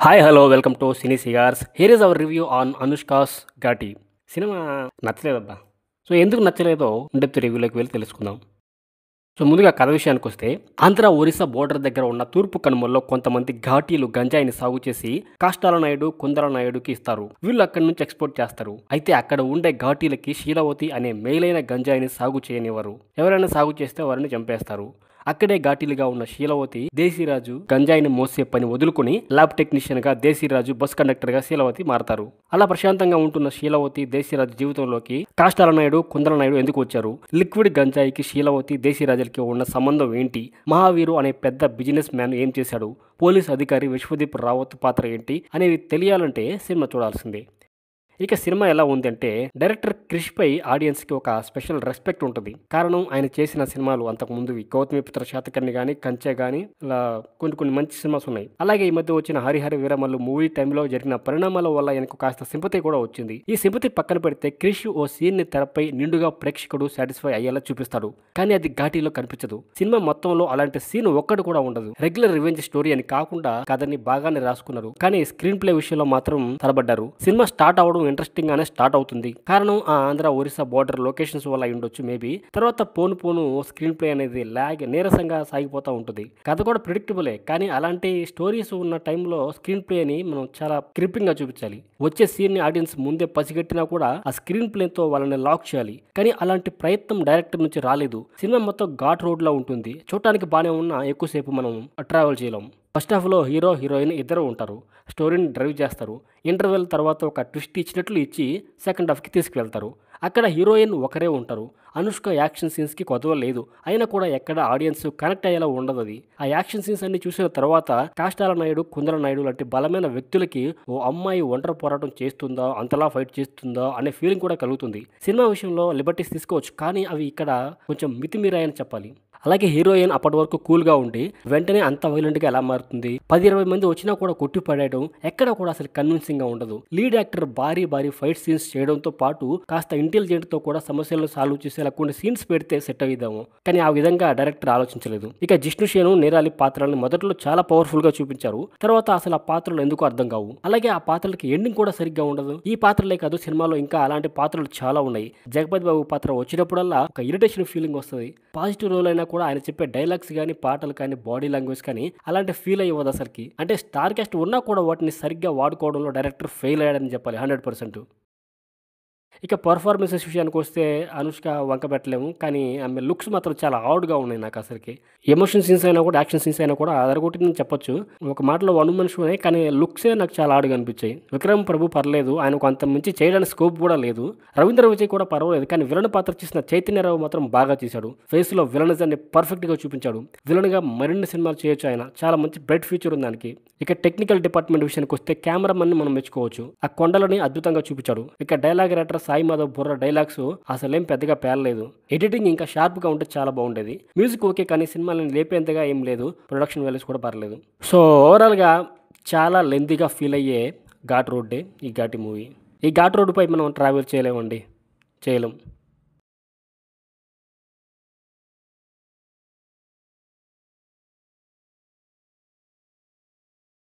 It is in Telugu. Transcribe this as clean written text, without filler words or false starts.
Hi hello welcome to cine cigars. Here is our review on Anushka's Ghaati. Cinema నచ్చలేదబ్బా. సో ఎందుకు నచ్చలేదో డెప్త్ రివ్యూలోకి వెళ్ళి తెలుసుకుందాం. సో ముందుగా కథ విషయానికొస్తే, ఆంధ్ర ఒరిస్సా బోర్డర్ దగ్గర ఉన్న తూర్పు కనుమల్లో కొంతమంది ఘాటీలు గంజాయిని సాగు చేసి కాష్టాల నాయుడు, కుందల నాయుడుకి ఇస్తారు. వీళ్ళు అక్కడి నుంచి ఎక్స్పోర్ట్ చేస్తారు. అయితే అక్కడ ఉండే ఘాటీలకి శీలవతి అనే మేలైన గంజాయిని సాగు చేయనివ్వరు. ఎవరైనా సాగు చేస్తే వారిని చంపేస్తారు. అక్కడే ఘాటీలుగా ఉన్న శీలవతి, దేశీరాజు గంజాయిని మోసే పని వదులుకుని ల్యాబ్ టెక్నీషియన్ గా దేశీరాజు బస్ కండక్టర్ గా శీలవతి మారతారు. అలా ప్రశాంతంగా ఉంటున్న శీలవతి, దేశీరాజు జీవితంలోకి కాష్టాల నాయుడు, కుందల నాయుడు ఎందుకు వచ్చారు? లిక్విడ్ గంజాయికి శీలవతి, దేశీరాజులకి ఉన్న సంబంధం ఏంటి? మహావీరు అనే పెద్ద బిజినెస్ మ్యాన్ ఏం చేశాడు? పోలీస్ అధికారి విశ్వదీప్ రావత్ పాత్ర ఏంటి అనేవి తెలియాలంటే సినిమా చూడాల్సిందే. ఇక సినిమా ఎలా ఉందంటే, డైరెక్టర్ క్రిష్ పై ఆడియన్స్ కి ఒక స్పెషల్ రెస్పెక్ట్ ఉంటుంది. కారణం ఆయన చేసిన సినిమాలు అంతకు ముందువి గౌతమిపుత్ర శాతకర్ణి కానీ, కంచె కానీ, ఇలా కొన్ని మంచి సినిమాస్ ఉన్నాయి. అలాగే ఈ మధ్య వచ్చిన హరిహర వీరమల్లు మూవీ టైంలో జరిగిన పరిణామాల వల్ల ఆయనకు కాస్త సింపతి కూడా వచ్చింది. ఈ సింపతి పక్కన పెడితే క్రిష్ ఓ సీన్ ని తెరపై నిండుగా ప్రేక్షకుడు సాటిస్ఫై అయ్యేలా చూపిస్తాడు. కానీ అది ఘాటీలో కనిపించదు. సినిమా మొత్తంలో అలాంటి సీన్ ఒక్కడు కూడా ఉండదు. రెగ్యులర్ రివెంజ్ స్టోరీ అని కాకుండా కథని బాగానే రాసుకున్నారు. కానీ స్క్రీన్ ప్లే విషయంలో మాత్రం తరబడ్డారు. సినిమా స్టార్ట్ అవడం ఇంట్రెస్టింగ్ గానే స్టార్ట్ అవుతుంది. కారణం ఆ ఆంధ్ర ఒరిస్సా బోర్డర్ లొకేషన్స్ వల్ల ఉండొచ్చు మేబీ. తర్వాత పోను స్క్రీన్ ప్లే అనేది నీరసంగా సాగిపోతూ ఉంటుంది. కథ కూడా ప్రిడిక్టబులే. కానీ అలాంటి స్టోరీస్ ఉన్న టైంలో స్క్రీన్ ప్లేని మనం చాలా క్రిప్పింగ్ గా చూపించాలి. వచ్చే సీన్ ని ఆడియన్స్ ముందే పసిగట్టినా కూడా ఆ స్క్రీన్ ప్లేతో వాళ్ళని లాక్ చేయాలి. కానీ అలాంటి ప్రయత్నం డైరెక్టర్ నుంచి రాలేదు. సినిమా మొత్తం ఘాట్ రోడ్ లో ఉంటుంది. చూడటానికి బాగానే ఉన్నా ఎక్కువసేపు మనం ట్రావెల్ చేయలేం. ఫస్ట్ హాఫ్లో హీరో, హీరోయిన్ ఇద్దరు ఉంటారు. స్టోరీని డ్రైవ్ చేస్తారు. ఇంటర్వెల్ తర్వాత ఒక ట్విస్ట్ ఇచ్చినట్లు ఇచ్చి సెకండ్ హాఫ్కి తీసుకువెళ్తారు. అక్కడ హీరోయిన్ ఒకరే ఉంటారు. అనుష్క యాక్షన్ సీన్స్కి కొదవ లేదు. అయినా కూడా ఎక్కడ ఆడియన్స్ కనెక్ట్ అయ్యేలా ఉండదు. అది ఆ యాక్షన్ సీన్స్ అన్ని చూసిన తర్వాత కాష్టాల నాయుడు, కుందల నాయుడు లాంటి బలమైన వ్యక్తులకి ఓ అమ్మాయి ఒంటరి పోరాటం చేస్తుందా, అంతలా ఫైట్ చేస్తుందా అనే ఫీలింగ్ కూడా కలుగుతుంది. సినిమా విషయంలో లిబర్టీస్ తీసుకోవచ్చు, కానీ అవి ఇక్కడ కొంచెం మితిమీరాయని చెప్పాలి. అలాగే హీరోయిన్ అప్పటి వరకు కూల్గా ఉండి వెంటనే అంత వైలెంట్గా ఎలా మారుతుంది? 10-20 మంది వచ్చినా కూడా కొట్టి పడేయడం ఎక్కడ కూడా అసలు కన్విన్సింగ్గా ఉండదు. లీడ్ యాక్టర్ భారీ ఫైట్ సీన్స్ చేయడంతో పాటు కాస్త ఇంటెలిజెంట్తో కూడా సమస్యలను సాల్వ్ చేసేలా కొన్ని సీన్స్ పెడితే సెట్ అయ్యిద్దాము. కానీ ఆ విధంగా డైరెక్టర్ ఆలోచించలేదు. ఇక జిష్ణుషేను, నేరాలి పాత్రలను మొదట్లో చాలా పవర్ఫుల్గా చూపించారు. తర్వాత అసలు ఆ పాత్రలు ఎందుకు అర్థం కావు. అలాగే ఆ పాత్రలకి ఎండింగ్ కూడా సరిగ్గా ఉండదు. ఈ పాత్రలే కాదు, సినిమాలో ఇంకా అలాంటి పాత్రలు చాలా ఉన్నాయి. జగపతి బాబు పాత్ర వచ్చినప్పుడల్లా ఒక ఇరిటేషన్ ఫీలింగ్ వస్తుంది. పాజిటివ్ రోల్ అయినా కూడా ఆయన చెప్పే డైలాగ్స్ కానీ, పాటలు కానీ, బాడీ లాంగ్వేజ్ కానీ అలాంటి ఫీల్ అయ్యేది అసలుకి. అంటే స్టార్ కాస్ట్ ఉన్నా కూడా వాటిని సరిగ్గా వాడుకోవడంలో డైరెక్టర్ ఫెయిల్ అయ్యాడని చెప్పాలి 100%. ఇక పర్ఫార్మెన్సెస్ విషయానికి వస్తే అనుష్క వంక పెట్టలేము. కానీ ఆమె లుక్స్ మాత్రం చాలా ఆడ్గా ఉన్నాయి నాకు అసలుకి. ఎమోషన్ సీన్స్ అయినా కూడా, యాక్షన్ సీన్స్ అయినా కూడా అదరగొట్టిందని చెప్పొచ్చు. ఒక మాటలో వన్ మనిషి, కానీ లుక్సే నాకు చాలా ఆడ్గా అనిపించాయి. విక్రమ్ ప్రభు పర్లేదు, ఆయనకు అంత మించి చేయడానికి స్కోప్ కూడా లేదు. రవీంద్ర విజయ్ కూడా పర్వాలేదు, కానీ విలన్ పాత్ర చేసిన చైతన్యరావు మాత్రం బాగా చేశాడు. ఫేస్లో విలనిజాన్ని పర్ఫెక్ట్గా చూపించాడు. విలన్గా మరిన్ని సినిమాలు చేయొచ్చు ఆయన. చాలా మంచి బ్రైట్ ఫ్యూచర్ ఉంది దానికి. ఇక టెక్నికల్ డిపార్ట్మెంట్ విషయానికి వస్తే కెమెరామన్ మనం మెచ్చుకోవచ్చు. ఆ కొండలని అద్భుతంగా చూపించాడు. ఇక డైలాగ్ రైటర్ సాయి మాధవ్ బుర్ర డైలాగ్స్ అసలేం పెద్దగా పేర్లేదు. ఎడిటింగ్ ఇంకా షార్ప్గా ఉంటే చాలా బాగుండేది. మ్యూజిక్ ఓకే, కానీ సినిమాలను లేపేంతగా ఏం లేదు. ప్రొడక్షన్ వాల్యూస్ కూడా పర్లేదు. సో ఓవరాల్గా చాలా లెంతీగా ఫీల్ అయ్యే ఘాట్ రోడ్డే ఈ ఘాటి మూవీ. ఈ ఘాట్ రోడ్డుపై మనం ట్రావెల్ చేయలేమండి, చేయలేం.